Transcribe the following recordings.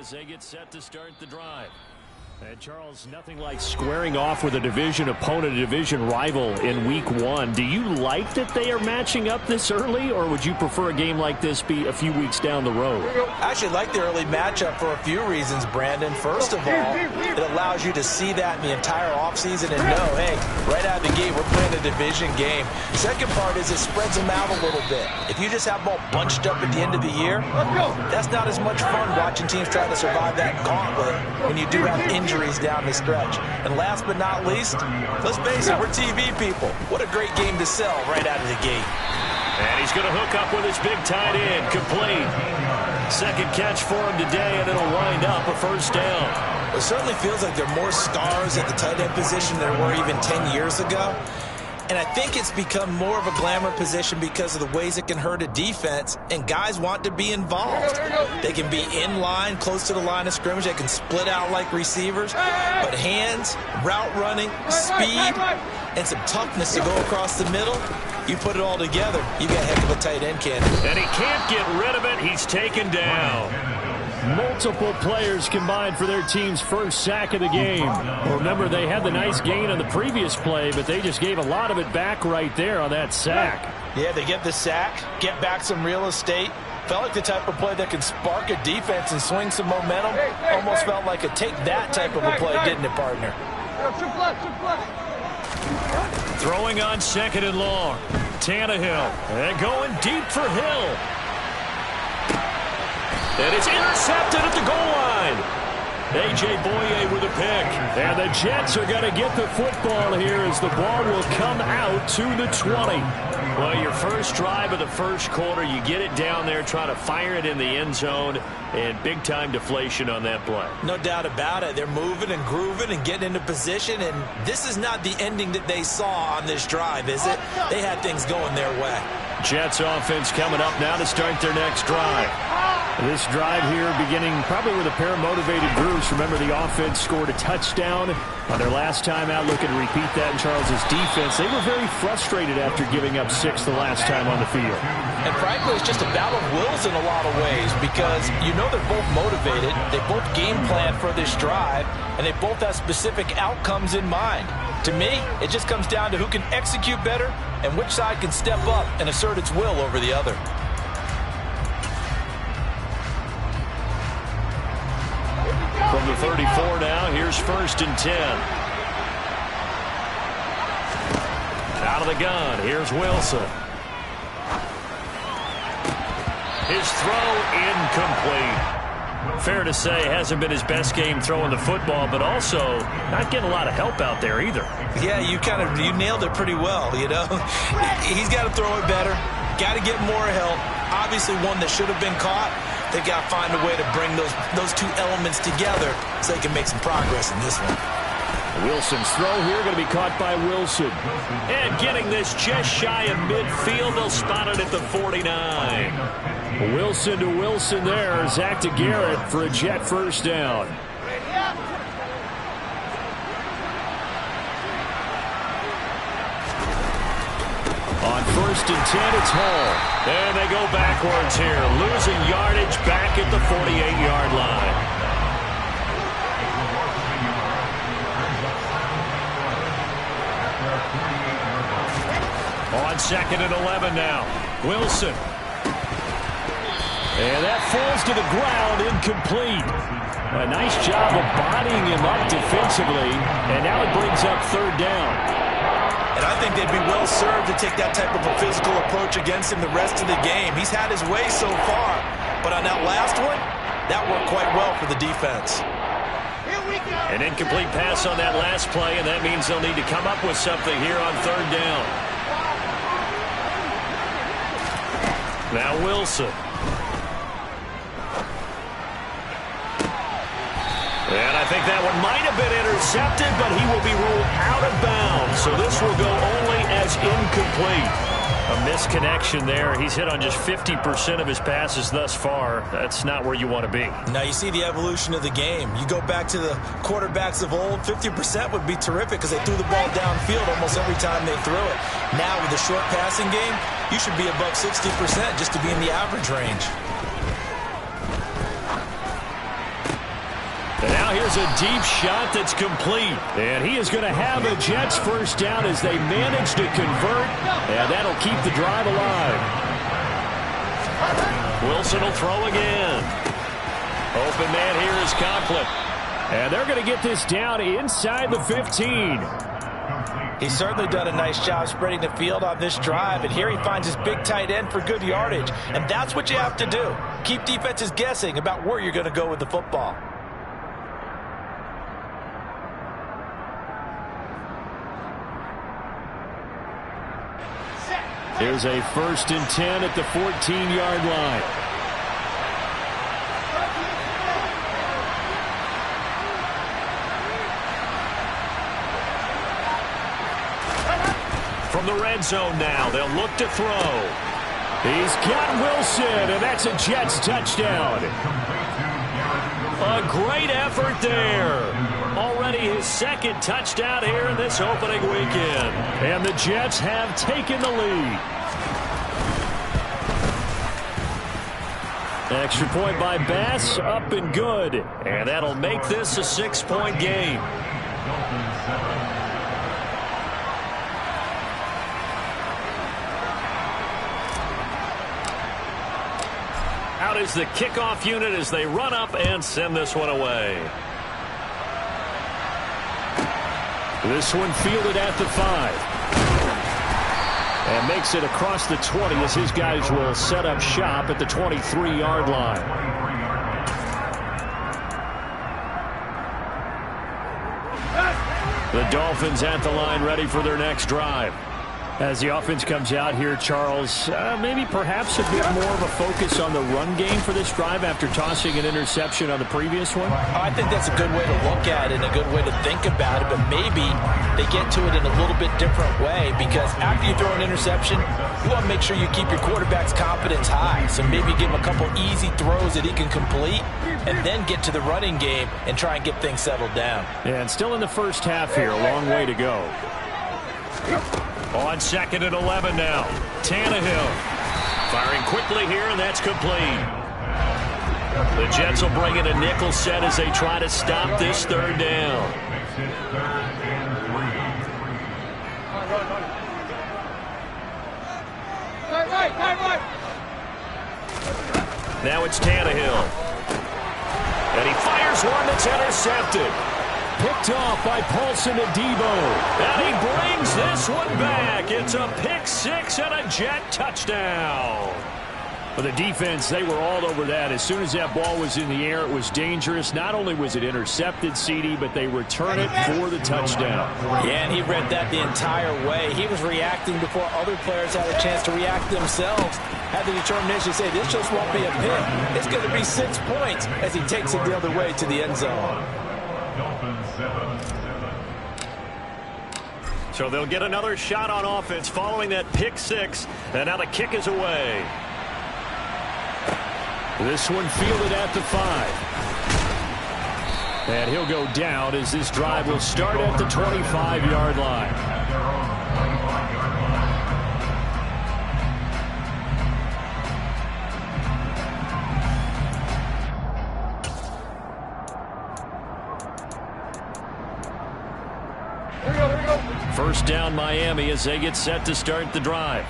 As they get set to start the drive. And Charles, nothing like squaring off with a division opponent, a division rival in week one. Do you like that they are matching up this early, or would you prefer a game like this be a few weeks down the road? I actually like the early matchup for a few reasons, Brandon. First of all, it allows you to see that in the entire offseason and know, hey, right out of the gate, we're playing a division game. Second part is it spreads them out a little bit. If you just have them all bunched up at the end of the year, that's not as much fun watching teams try to survive that gauntlet when you do have injuries down the stretch. And last but not least, let's face it, we're TV people. What a great game to sell right out of the gate. And he's going to hook up with his big tight end, complete. Second catch for him today, and it'll wind up a first down. It certainly feels like there are more stars at the tight end position than there were even 10 years ago. And I think it's become more of a glamour position because of the ways it can hurt a defense, and guys want to be involved. They can be in line, close to the line of scrimmage. They can split out like receivers. But hands, route running, speed, and some toughness to go across the middle, you put it all together, you got a heck of a tight end candidate. And he can't get rid of it. He's taken down. Multiple players combined for their team's first sack of the game. Remember, they had the nice gain on the previous play, but they just gave a lot of it back right there on that sack. Yeah, they get the sack, get back some real estate. Felt like the type of play that can spark a defense and swing some momentum. Almost felt like a take that type of a play, didn't it, partner? Throwing on second and long. Tannehill. And going deep for Hill. And it's intercepted at the goal line. A.J. Boye with a pick. And the Jets are going to get the football here as the ball will come out to the 20. Well, your first drive of the first quarter, you get it down there, try to fire it in the end zone, and big-time deflation on that play. No doubt about it. They're moving and grooving and getting into position, and this is not the ending that they saw on this drive, is it? They had things going their way. Jets offense coming up now to start their next drive. This drive here beginning probably with a pair of motivated groups. Remember, the offense scored a touchdown on their last time out. Looking to repeat that in Charles's defense. They were very frustrated after giving up 6 the last time on the field. And frankly, it's just a battle of wills in a lot of ways because you know they're both motivated. They both game plan for this drive, and they both have specific outcomes in mind. To me, it just comes down to who can execute better and which side can step up and assert its will over the other. From the 34 now, here's 1st and 10. Out of the gun, here's Wilson. His throw incomplete. Fair to say, hasn't been his best game throwing the football, but also not getting a lot of help out there either. Yeah, you nailed it pretty well, you know. He's got to throw it better, got to get more help. Obviously one that should have been caught. They got to find a way to bring those two elements together so they can make some progress in this one. Wilson's throw here going to be caught by Wilson. And getting this just shy of midfield. They'll spot it at the 49. Wilson to Wilson there. Zach to Garrett for a Jet first down. On 1st and 10, it's Hall. And they go backwards here. Losing yardage back at the 48-yard line. On 2nd and 11 now. Wilson. And that falls to the ground, incomplete. A nice job of bodying him up defensively. And now it brings up 3rd down. And I think they'd be well served to take that type of a physical approach against him the rest of the game. He's had his way so far. But on that last one, that worked quite well for the defense. An incomplete pass on that last play, and that means they'll need to come up with something here on 3rd down. Now Wilson. And I think that one might have been intercepted, but he will be ruled out of bounds. So this will go only as incomplete. A misconnection there. He's hit on just 50% of his passes thus far. That's not where you want to be. Now you see the evolution of the game. You go back to the quarterbacks of old, 50% would be terrific because they threw the ball downfield almost every time they threw it. Now with the short passing game, you should be above 60% just to be in the average range. And now here's a deep shot that's complete. And he is going to have a Jets first down as they manage to convert. And that'll keep the drive alive. Wilson will throw again. Open man here is Conklin. And they're going to get this down inside the 15. He's certainly done a nice job spreading the field on this drive, and here he finds his big tight end for good yardage. And that's what you have to do. Keep defenses guessing about where you're going to go with the football. Here's a 1st and 10 at the 14-yard line. From the red zone now, they'll look to throw. He's got Wilson, and that's a Jets touchdown. A great effort there. Already his 2nd touchdown here in this opening weekend. And the Jets have taken the lead. Extra point by Bass, up and good. And that'll make this a 6-point game. Out is the kickoff unit as they run up and send this one away. This one fielded at the 5. And makes it across the 20 as his guys will set up shop at the 23-yard line. The Dolphins at the line ready for their next drive. As the offense comes out here, Charles, maybe perhaps a bit more of a focus on the run game for this drive after tossing an interception on the previous one? I think that's a good way to look at it and a good way to think about it, but maybe they get to it in a little bit different way, because after you throw an interception, you want to make sure you keep your quarterback's confidence high. So maybe give him a couple easy throws that he can complete and then get to the running game and try and get things settled down. And still in the first half here, a long way to go. On 2nd and 11 now. Tannehill firing quickly here, and that's complete. The Jets will bring in a nickel set as they try to stop this 3rd down. Now it's Tannehill. And he fires one that's intercepted. Picked off by Paulson Adebo. And he brings this one back. It's a pick 6 and a Jet touchdown. For the defense, they were all over that. As soon as that ball was in the air, it was dangerous. Not only was it intercepted, CD, but they return it for the touchdown. Yeah, and he read that the entire way. He was reacting before other players had a chance to react themselves. Had the determination to say, this just won't be a pick. It's going to be 6 points as he takes it the other way to the end zone. So they'll get another shot on offense following that pick 6. And now the kick is away. This one fielded at the 5. And he'll go down as this drive will start at the 25-yard line. First down Miami as they get set to start the drive.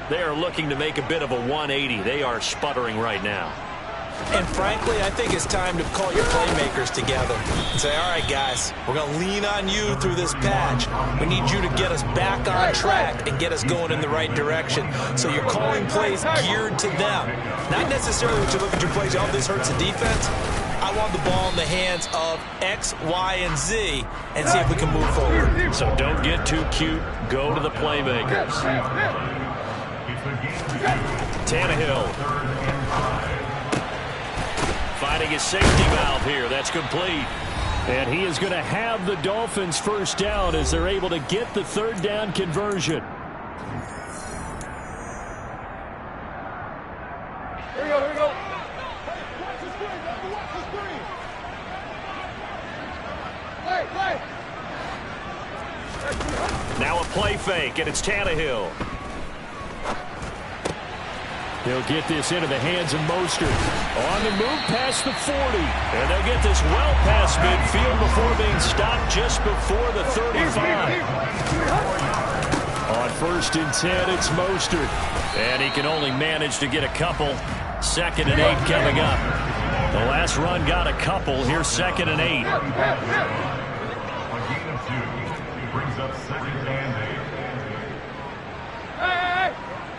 They are looking to make a bit of a 180. They are sputtering right now. And frankly, I think it's time to call your playmakers together and say, all right, guys, we're going to lean on you through this patch. We need you to get us back on track and get us going in the right direction. So you're calling plays geared to them. Not necessarily that you look at your plays, oh, this hurts the defense. I want the ball in the hands of X, Y, and Z and see if we can move forward. So don't get too cute. Go to the playmakers. Tannehill finding his safety valve here. That's complete. And he is going to have the Dolphins first down as they're able to get the 3rd down conversion. Here we go, here we go. Now a play fake, and it's Tannehill. He'll get this into the hands of Mostert. On the move past the 40. And they'll get this well past midfield before being stopped just before the 35. On 1st and 10, it's Mostert. And he can only manage to get a couple. 2nd and 8 coming up. The last run got a couple. Here's 2nd and 8. A gain of 2 brings up 2nd and 8. Hey!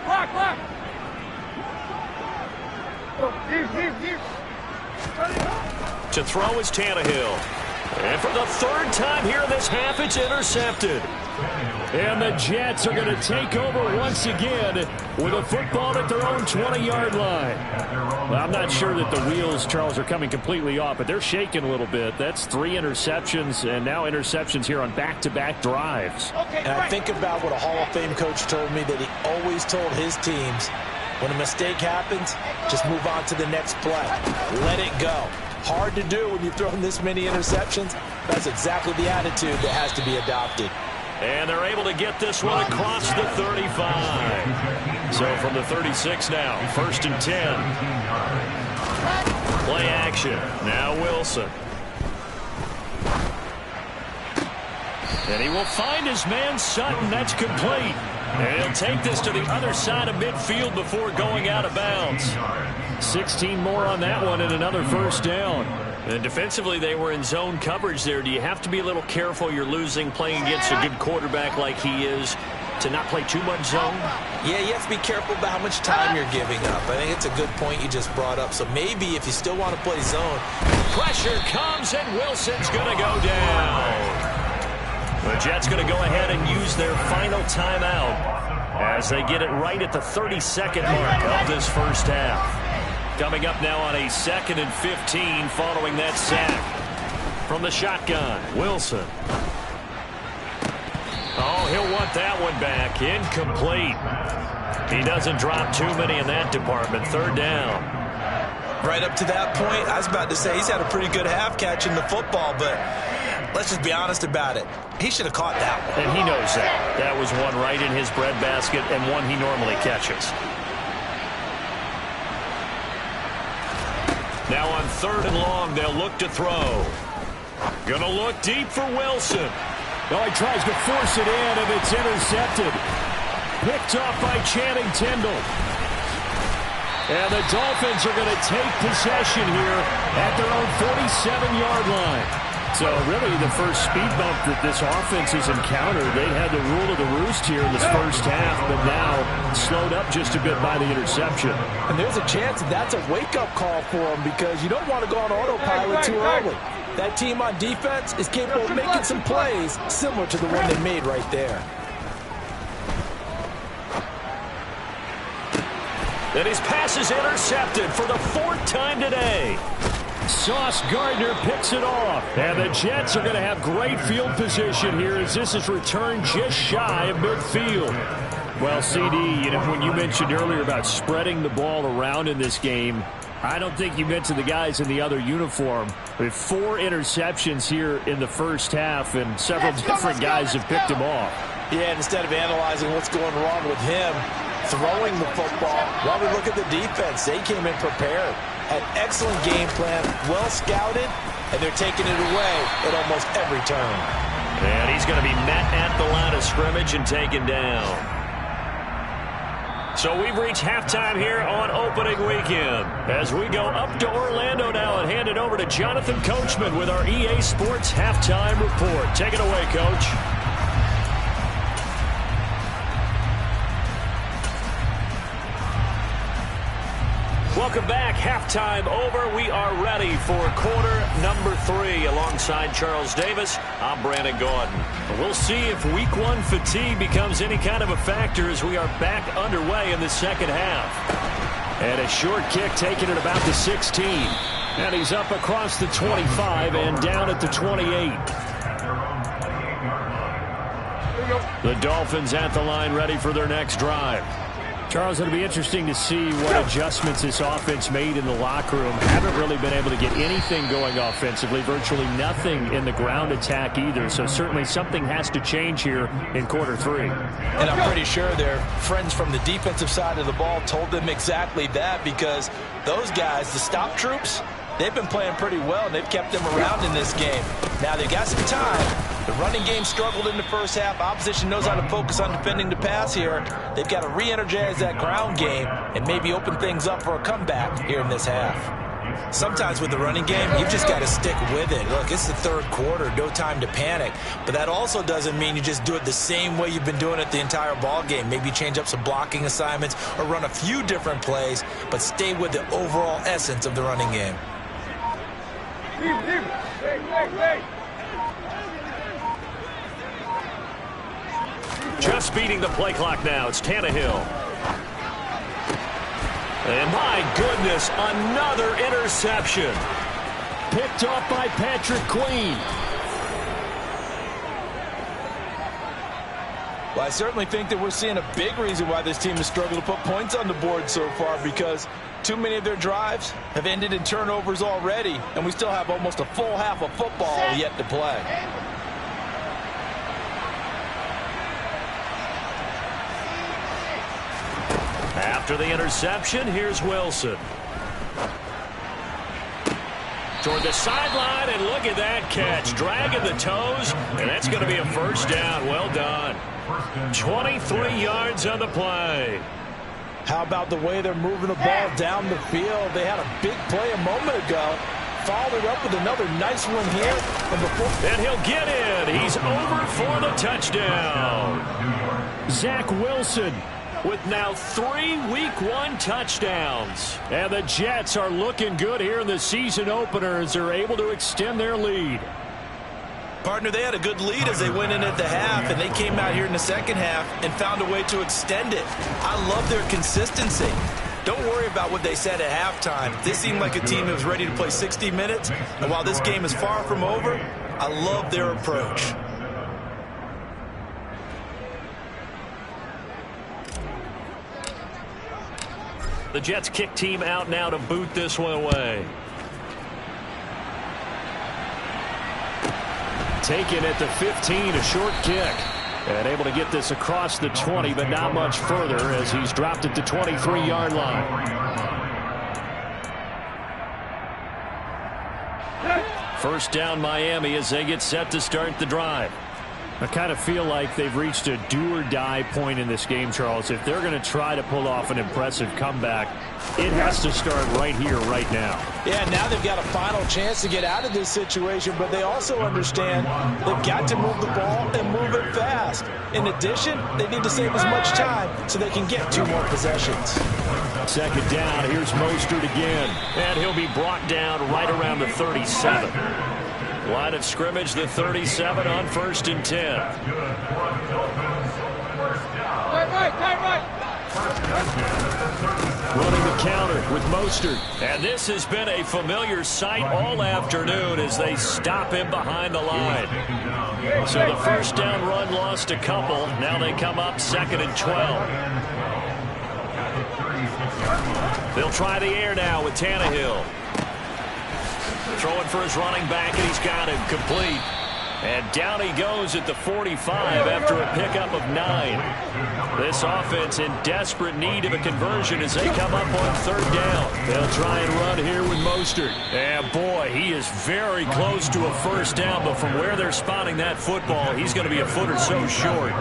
Block! To throw is Tannehill. And for the 3rd time here in this half, it's intercepted. And the Jets are going to take over once again with a football at their own 20-yard line. Well, I'm not sure that the wheels, Charles, are coming completely off, but they're shaking a little bit. That's 3 interceptions, and now interceptions here on back-to-back drives. And I think about what a Hall of Fame coach told me that he always told his teams, when a mistake happens, just move on to the next play. Let it go. Hard to do when you've thrown this many interceptions. That's exactly the attitude that has to be adopted. And they're able to get this one across the 35. So from the 36 now, 1st and 10. Play action. Now Wilson. And he will find his man Sutton. That's complete. And he'll take this to the other side of midfield before going out of bounds. 16 more on that one and another 1st down. And defensively, they were in zone coverage there. Do you have to be a little careful? You're losing playing against a good quarterback like he is to not play too much zone? Yeah, you have to be careful about how much time you're giving up. I think it's a good point you just brought up. So maybe if you still want to play zone. Pressure comes and Wilson's going to go down. The Jets going to go ahead and use their final timeout as they get it right at the 32nd mark of this 1st half. Coming up now on a 2nd and 15 following that sack. From the shotgun, Wilson. Oh, he'll want that one back. Incomplete. He doesn't drop too many in that department. 3rd down. Right up to that point, I was about to say he's had a pretty good half catching the football, but let's just be honest about it. He should have caught that one. And he knows that. That was one right in his breadbasket and one he normally catches. Now on 3rd and long, they'll look to throw. Gonna look deep for Wilson. Oh, he tries to force it in, and it's intercepted. Picked off by Channing Tindall. And the Dolphins are going to take possession here at their own 47-yard line. So really the first speed bump that this offense has encountered, they had the rule of the roost here in this 1st half, but now slowed up just a bit by the interception. And there's a chance that's a wake-up call for them because you don't want to go on autopilot too early. That team on defense is capable of making some plays similar to the one they made right there. And his pass is intercepted for the 4th time today. Sauce Gardner picks it off. And the Jets are going to have great field position here as this is returned just shy of midfield. Well, CD, you know, when you mentioned earlier about spreading the ball around in this game, I don't think you mentioned the guys in the other uniform. With 4 interceptions here in the 1st half, and several different guys have picked him off. Yeah, instead of analyzing what's going wrong with him throwing the football, while we look at the defense, they came in prepared. An excellent game plan, well scouted, and they're taking it away at almost every turn. And he's going to be met at the line of scrimmage and taken down. So we've reached halftime here on opening weekend. As we go up to Orlando now and hand it over to Jonathan Coachman with our EA Sports Halftime Report. Take it away, Coach. Welcome back. Halftime over. We are ready for quarter number 3. Alongside Charles Davis, I'm Brandon Gordon. We'll see if week 1 fatigue becomes any kind of a factor as we are back underway in the 2nd half. And a short kick taken at about the 16. And he's up across the 25 and down at the 28. The Dolphins at the line ready for their next drive. Charles, it'll be interesting to see what adjustments this offense made in the locker room. Haven't really been able to get anything going offensively, virtually nothing in the ground attack either. So certainly something has to change here in quarter 3. And I'm pretty sure their friends from the defensive side of the ball told them exactly that, because those guys, the stop troops, they've been playing pretty well, and they've kept them around in this game. Now, they got some time. The running game struggled in the first half. Opposition knows how to focus on defending the pass here. They've got to re-energize that ground game and maybe open things up for a comeback here in this half. Sometimes with the running game, you've just got to stick with it. Look, it's the third quarter, no time to panic. But that also doesn't mean you just do it the same way you've been doing it the entire ball game. Maybe change up some blocking assignments or run a few different plays, but stay with the overall essence of the running game. Just beating the play clock now. It's Tannehill. And my goodness, another interception. Picked off by Patrick Queen. Well, I certainly think that we're seeing a big reason why this team has struggled to put points on the board so far, because too many of their drives have ended in turnovers already, and we still have almost a full half of football yet to play. After the interception, here's Wilson. Toward the sideline, and look at that catch. Dragging the toes, and that's going to be a first down. Well done. 23 yards on the play. How about the way they're moving the ball down the field? They had a big play a moment ago. Followed up with another nice one here. And he'll get in. He's over for the touchdown. Zach Wilson with now 3 Week 1 touchdowns. And the Jets are looking good here in the season opener as they're able to extend their lead. Partner, they had a good lead as they went in at the half, and they came out here in the second half and found a way to extend it. I love their consistency. Don't worry about what they said at halftime. This seemed like a team that was ready to play 60 minutes, and while this game is far from over, I love their approach. The Jets kick team out now to boot this one away. Taken at the 15, a short kick. And able to get this across the 20, but not much further as he's dropped it to 23-yard line. First down Miami as they get set to start the drive. I kind of feel like they've reached a do-or-die point in this game, Charles. If they're going to try to pull off an impressive comeback, it has to start right here, right now. Yeah, now they've got a final chance to get out of this situation, but they also understand they've got to move the ball and move it fast. In addition, they need to save as much time so they can get 2 more possessions. Second down, here's Mostert again, and he'll be brought down right around the 37. Line of scrimmage, the 37 on 1st and 10. Running the counter with Mostert. And this has been a familiar sight all afternoon as they stop him behind the line. So the first down run lost a couple. Now they come up 2nd and 12. They'll try the air now with Tannehill. Throwing for his running back, and he's got him complete. And down he goes at the 45 after a pickup of 9. This offense in desperate need of a conversion as they come up on 3rd down. They'll try and run here with Mostert. And boy, he is very close to a first down, but from where they're spotting that football, he's going to be a foot or so short.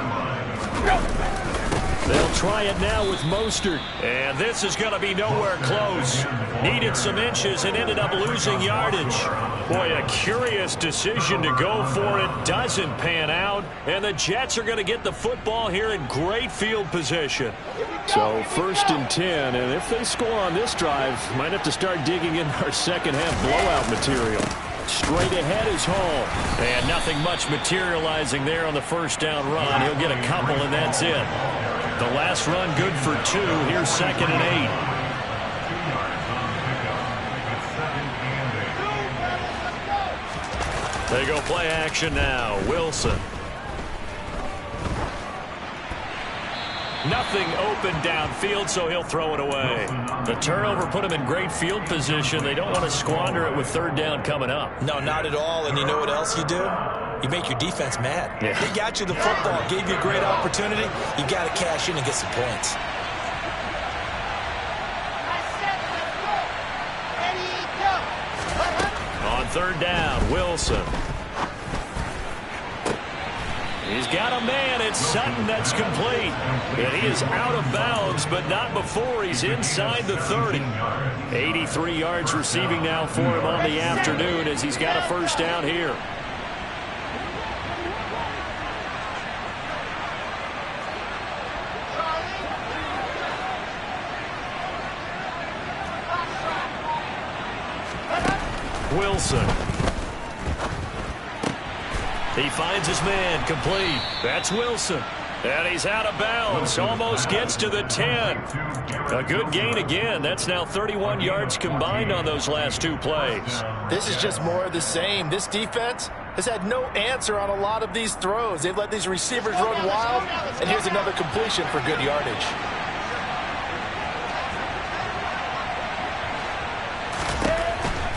They'll try it now with Mostert. And this is going to be nowhere close. Needed some inches and ended up losing yardage. Boy, a curious decision to go for it. Doesn't pan out. And the Jets are going to get the football here in great field position. So 1st and 10. And if they score on this drive, might have to start digging in our second half blowout material. Straight ahead is Hall. And nothing much materializing there on the first down run. He'll get a couple, and that's it. The last run good for 2. Here's 2nd and 8. They go play action now. Wilson. Nothing open downfield, so he'll throw it away. The turnover put him in great field position. They don't want to squander it with third down coming up. No, not at all. And you know what else you do? You make your defense mad. Yeah. They got you the football, gave you a great opportunity. You got to cash in and get some points. On third down, Wilson. He's got a man. It's Sutton that's complete. And he is out of bounds, but not before he's inside the 30. 83 yards receiving now for him on the afternoon as he's got a first down here. Wilson. He finds his man, complete. That's Wilson. And he's out of bounds. Almost gets to the 10. A good gain again. That's now 31 yards combined on those last two plays. This is just more of the same. This defense has had no answer on a lot of these throws. They've let these receivers run wild. And here's another completion for good yardage.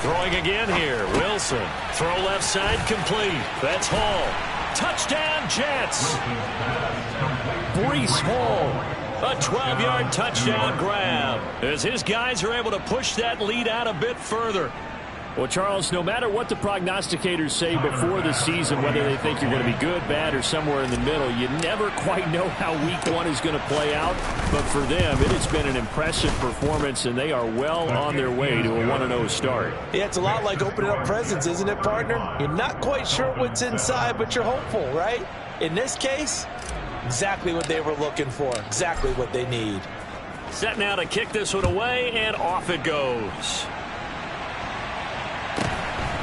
Throwing again here, Wilson. Throw left side, complete. That's Hall. Touchdown, Jets. Breece Hall. A 12-yard touchdown grab as his guys are able to push that lead out a bit further. Well, Charles, no matter what the prognosticators say before the season, whether they think you're going to be good, bad, or somewhere in the middle, you never quite know how week one is going to play out. But for them, it has been an impressive performance, and they are well on their way to a 1-0 start. Yeah, it's a lot like opening up presents, isn't it, partner? You're not quite sure what's inside, but you're hopeful, right? In this case, exactly what they were looking for, exactly what they need. Set now to kick this one away, and off it goes.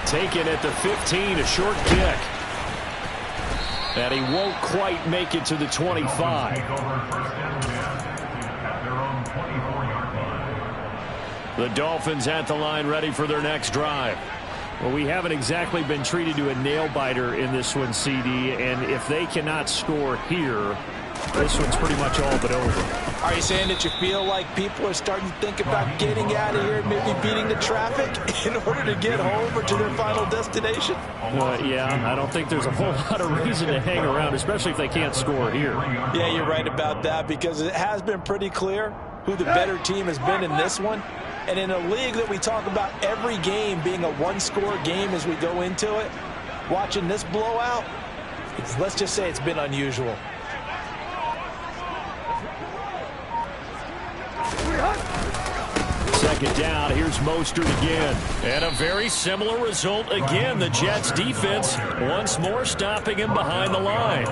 Taken at the 15, a short kick. And he won't quite make it to the 25. The Dolphins at the line ready for their next drive. Well, we haven't exactly been treated to a nail-biter in this one, CD, and if they cannot score here, this one's pretty much all but over. Are you saying that you feel like people are starting to think about getting out of here, maybe beating the traffic in order to get home or to their final destination? Yeah, I don't think there's a whole lot of reason to hang around, especially if they can't score here. Yeah, you're right about that because it has been pretty clear who the better team has been in this one. And in a league that we talk about every game being a one-score game as we go into it, watching this blowout, let's just say it's been unusual. Second down, here's Mostert again. And a very similar result again. The Jets defense once more stopping him behind the line.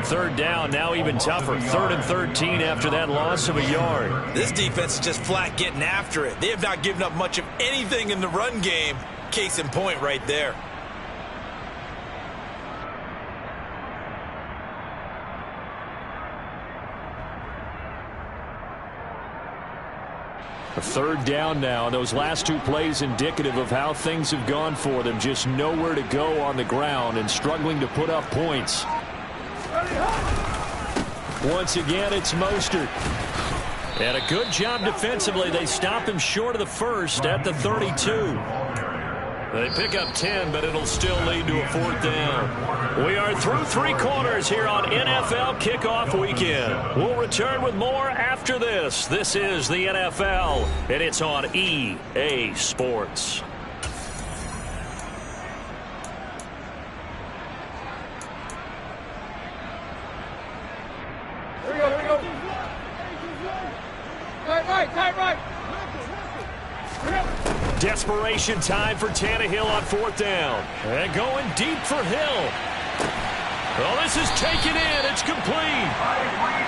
Third down, now even tougher. 3rd and 13 after that loss of a yard. This defense is just flat getting after it. They have not given up much of anything in the run game. Case in point right there. A third down now, and those last two plays indicative of how things have gone for them. Just nowhere to go on the ground and struggling to put up points. Once again, it's Mostert. And a good job defensively. They stop him short of the first at the 32. They pick up 10, but it'll still lead to a 4th down. We are through 3 quarters here on NFL Kickoff Weekend. We'll return with more after this. This is the NFL, and it's on EA Sports. Here we go. Tight right. Desperation time for Tannehill on 4th down. And going deep for Hill. Well, this is taken in. It's complete.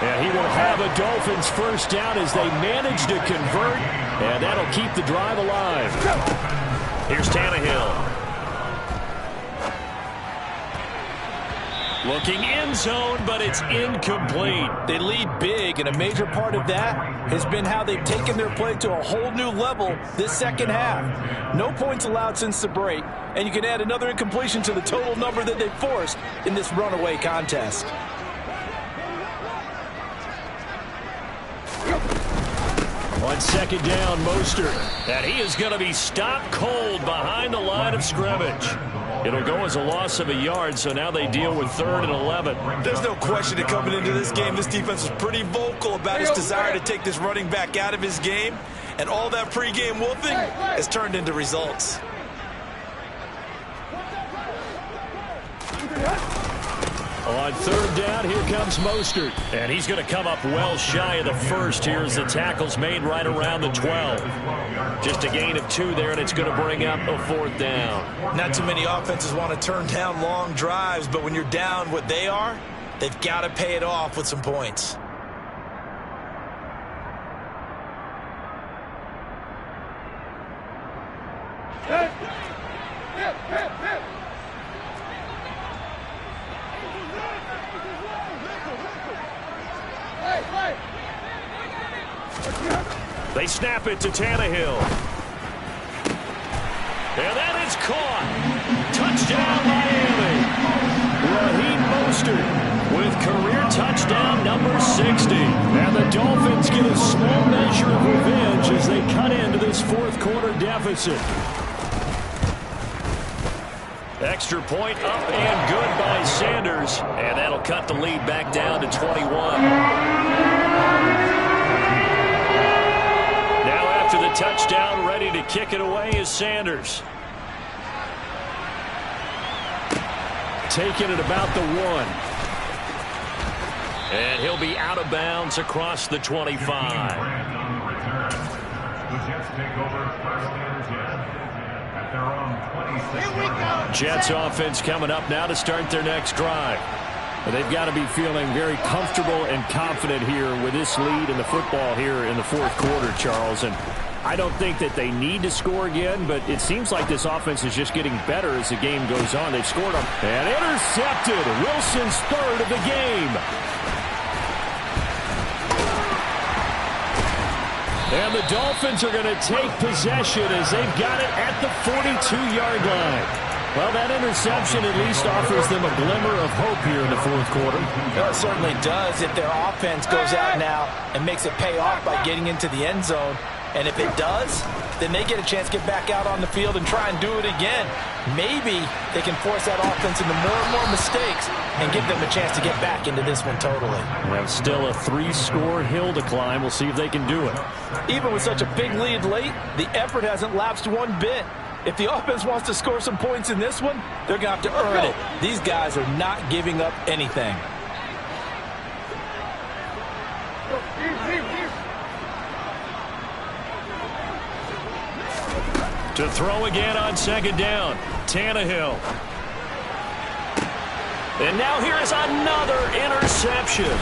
And he will have a Dolphins first down as they manage to convert. And that'll keep the drive alive. Here's Tannehill. Looking end zone, but it's incomplete. They lead big, and a major part of that has been how they've taken their play to a whole new level this second half. No points allowed since the break, and you can add another incompletion to the total number that they forced in this runaway contest. On second down, Mostert. And he is going to be stopped cold behind the line of scrimmage. It'll go as a loss of a yard, so now they deal with 3rd and 11. There's no question that coming into this game, this defense was pretty vocal about his desire to take this running back out of his game. And all that pregame wolfing has turned into results. On 3rd down, here comes Mostert. And he's going to come up well shy of the first here as the tackle's made right around the 12. Just a gain of 2 there, and it's going to bring up a 4th down. Not too many offenses want to turn down long drives, but when you're down what they are, they've got to pay it off with some points. They snap it to Tannehill. And that is caught. Touchdown, Miami. Raheem Mostert with career touchdown number 60. And the Dolphins get a small measure of revenge as they cut into this 4th quarter deficit. Extra point up and good by Sanders. And that'll cut the lead back down to 21. To the touchdown, ready to kick it away is Sanders. Taking it about the 1. And he'll be out of bounds across the 25. The Jets take over 1st and 10 at their own 26. Jets offense coming up now to start their next drive. They've got to be feeling very comfortable and confident here with this lead in the football here in the 4th quarter, Charles. And I don't think that they need to score again, but it seems like this offense is just getting better as the game goes on. They've scored them and intercepted. Wilson's 3rd of the game. And the Dolphins are going to take possession as they've got it at the 42-yard line. Well, that interception at least offers them a glimmer of hope here in the 4th quarter. Well, it certainly does if their offense goes out now and makes it pay off by getting into the end zone. And if it does, then they get a chance to get back out on the field and try and do it again. Maybe they can force that offense into more and more mistakes and give them a chance to get back into this one totally. We have still a 3-score hill to climb. We'll see if they can do it. Even with such a big lead late, the effort hasn't lapsed one bit. If the offense wants to score some points in this one, they're going to have to earn it. These guys are not giving up anything. To throw again on 2nd down, Tannehill. And now here is another interception.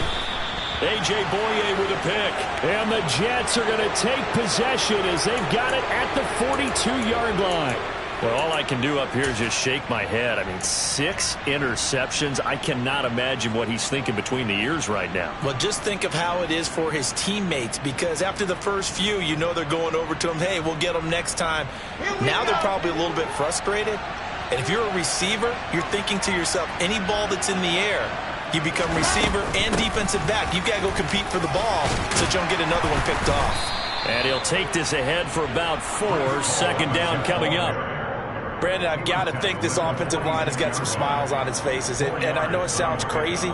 A.J. Boye with a pick. And the Jets are going to take possession as they've got it at the 42-yard line. Well, all I can do up here is just shake my head. I mean, 6 interceptions. I cannot imagine what he's thinking between the ears right now. Well, just think of how it is for his teammates, because after the first few, you know they're going over to him, hey, we'll get them next time. Now they're probably a little bit frustrated. And if you're a receiver, you're thinking to yourself, any ball that's in the air, you become receiver and defensive back. You've got to go compete for the ball so you don't get another one picked off. And he'll take this ahead for about 4. 2nd down coming up. Brandon, I've got to think this offensive line has got some smiles on its faces. And I know it sounds crazy,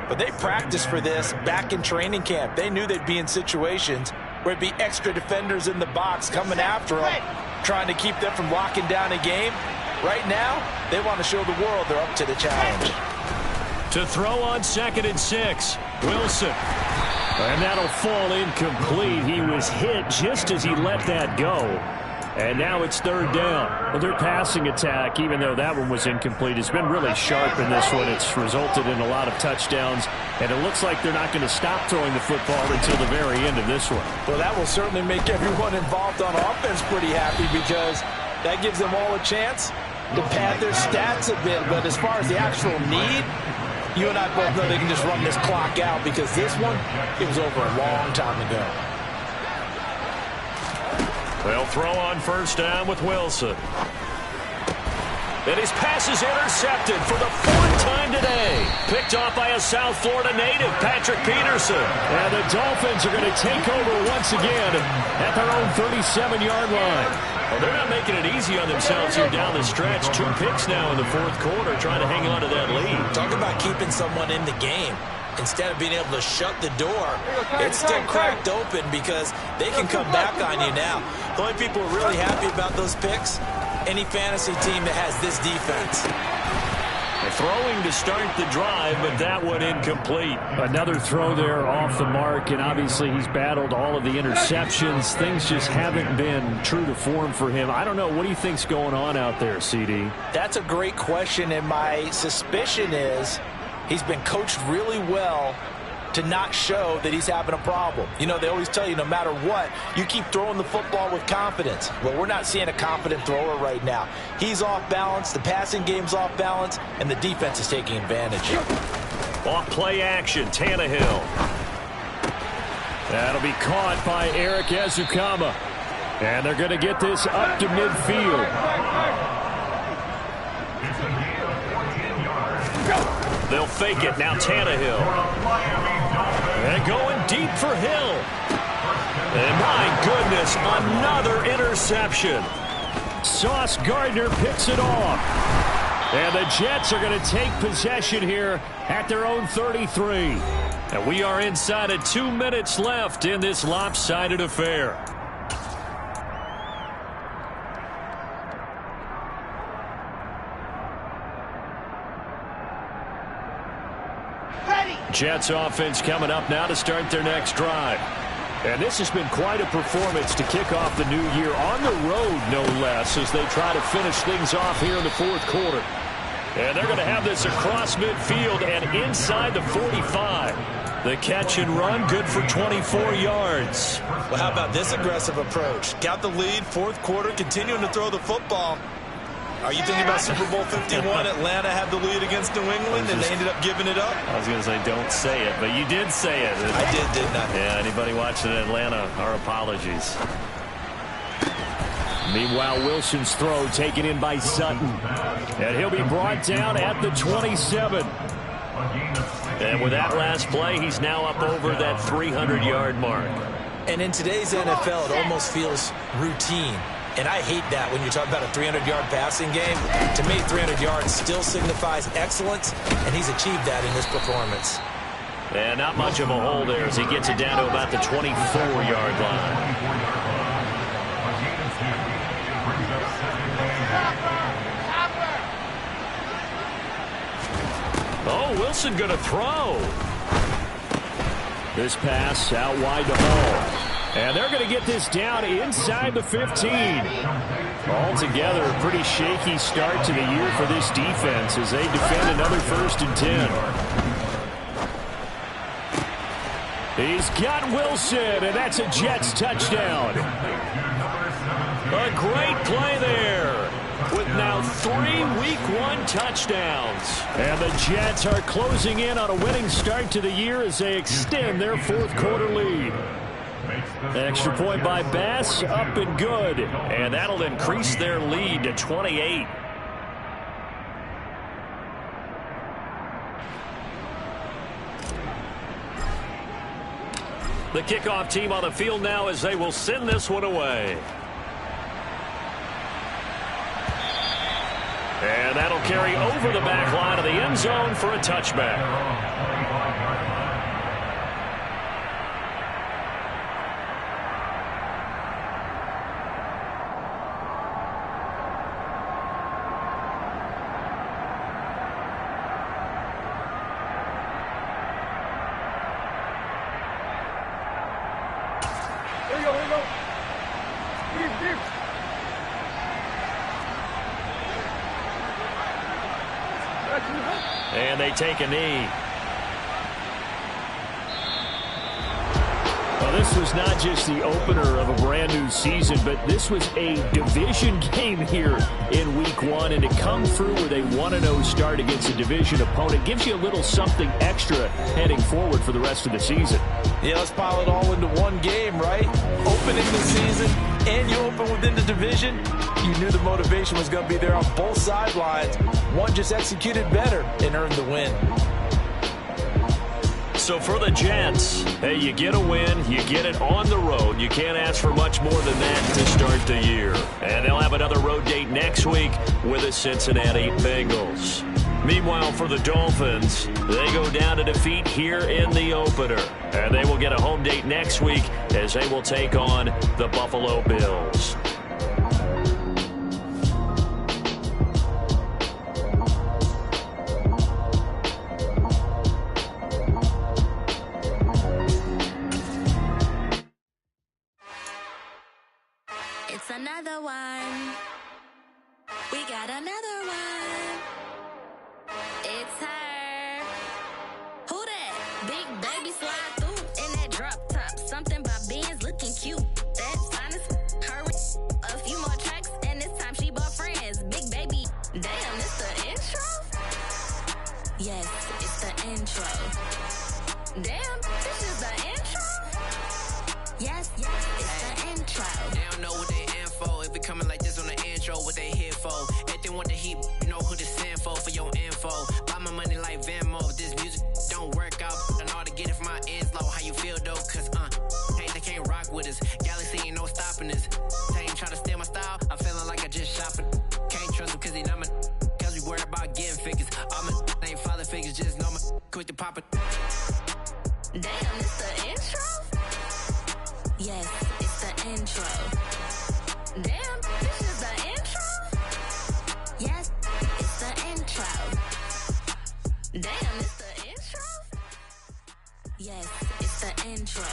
but they practiced for this back in training camp. They knew they'd be in situations where it'd be extra defenders in the box coming after them, trying to keep them from locking down a game. Right now, they want to show the world they're up to the challenge. To throw on 2nd and 6, Wilson. And that'll fall incomplete. He was hit just as he let that go. And now it's 3rd down. Well, their passing attack, even though that one was incomplete, has been really sharp in this one. It's resulted in a lot of touchdowns, and it looks like they're not going to stop throwing the football until the very end of this one. Well, that will certainly make everyone involved on offense pretty happy, because that gives them all a chance to pad their stats a bit. But as far as the actual need, you and I both know they can just run this clock out, because this one, it was over a long time ago. They'll throw on 1st down with Wilson. And his pass is intercepted for the 4th time today. Picked off by a South Florida native, Patrick Peterson. And the Dolphins are going to take over once again at their own 37-yard line. Well, they're not making it easy on themselves here down the stretch. 2 picks now in the 4th quarter, trying to hang on to that lead. Talk about keeping someone in the game. Instead of being able to shut the door, it's still cracked open because they can come back on you now. The only people who are really happy about those picks, any fantasy team that has this defense. Throwing to start the drive, but that one incomplete. Another throw there off the mark, and obviously he's battled all of the interceptions. Things just haven't been true to form for him. I don't know. What do you think's going on out there, CD? That's a great question, and my suspicion is he's been coached really well to not show that he's having a problem. You know, they always tell you no matter what, you keep throwing the football with confidence. Well, we're not seeing a confident thrower right now. He's off balance, the passing game's off balance, and the defense is taking advantage. Off play action, Tannehill. That'll be caught by Eric Ezukama. And they're going to get this up to midfield. They'll fake it. Now Tannehill. And going deep for Hill. And my goodness, another interception. Sauce Gardner picks it off. And the Jets are going to take possession here at their own 33. And we are inside of 2 minutes left in this lopsided affair. Jets offense coming up now to start their next drive. And this has been quite a performance to kick off the new year on the road, no less, as they try to finish things off here in the 4th quarter. And they're going to have this across midfield and inside the 45. The catch and run, good for 24 yards. Well, how about this aggressive approach? Got the lead, 4th quarter, continuing to throw the football. Are you thinking about Super Bowl 51? Atlanta had the lead against New England, and they ended up giving it up? I was going to say, don't say it, but you did say it. I did, didn't I? Yeah, anybody watching Atlanta, our apologies. Meanwhile, Wilson's throw taken in by Sutton. And he'll be brought down at the 27. And with that last play, he's now up over that 300-yard mark. And in today's NFL, it almost feels routine. And I hate that when you're talking about a 300-yard passing game. To me, 300 yards still signifies excellence, and he's achieved that in this performance. And not much of a hole there as he gets it down to about the 24-yard line. Oh, Wilson going to throw. This pass out wide to Hall. And they're going to get this down inside the 15. Altogether, a pretty shaky start to the year for this defense as they defend another 1st and 10. He's got Wilson, and that's a Jets touchdown. A great play there with now 3 Week 1 touchdowns. And the Jets are closing in on a winning start to the year as they extend their 4th quarter lead. Extra point by Bass, up and good. And that'll increase their lead to 28. The kickoff team on the field now as they will send this one away. And that'll carry over the back line of the end zone for a touchback. And they take a knee. Well, this was not just the opener of a brand new season, but this was a division game here in Week 1. And to come through with a 1-0 start against a division opponent gives you a little something extra heading forward for the rest of the season. Yeah, let's pile it all into one game, right? Opening the season, and you open within the division. You knew the motivation was going to be there on both sidelines. One just executed better and earned the win. So for the Jets, hey, you get a win, you get it on the road. You can't ask for much more than that to start the year. And they'll have another road date next week with the Cincinnati Bengals. Meanwhile, for the Dolphins, they go down to defeat here in the opener. And they will get a home date next week as they will take on the Buffalo Bills. It's another one. We got another one. It's her. Who that? Big baby slide through in that drop top. Something by Benz looking cute. That's honest. Hurry. A few more tracks and this time she bought friends. Big baby. Damn, it's the intro? Yes, it's the intro. Damn, this is the intro? Yes, it's the intro. They don't know what they in for. If it coming like this on the intro, what they here for? If they want the heat, you know who to send for your info. Buy my money like Venmo. If this music don't work out, I know how to get it from my ends low. How you feel though? Cause hey, they can't rock with us. Galaxy ain't no stopping this. They ain't trying to steal my style. I'm feeling like I just shopping. Can't trust them cause they not my. Cause we worried about getting figures. All my ain't father figures, just know my quick to pop it. Damn, it's the intro? Yes, it's the intro. Damn, this is the intro? Yes, it's the intro. Damn, it's the intro? Yes, it's the intro.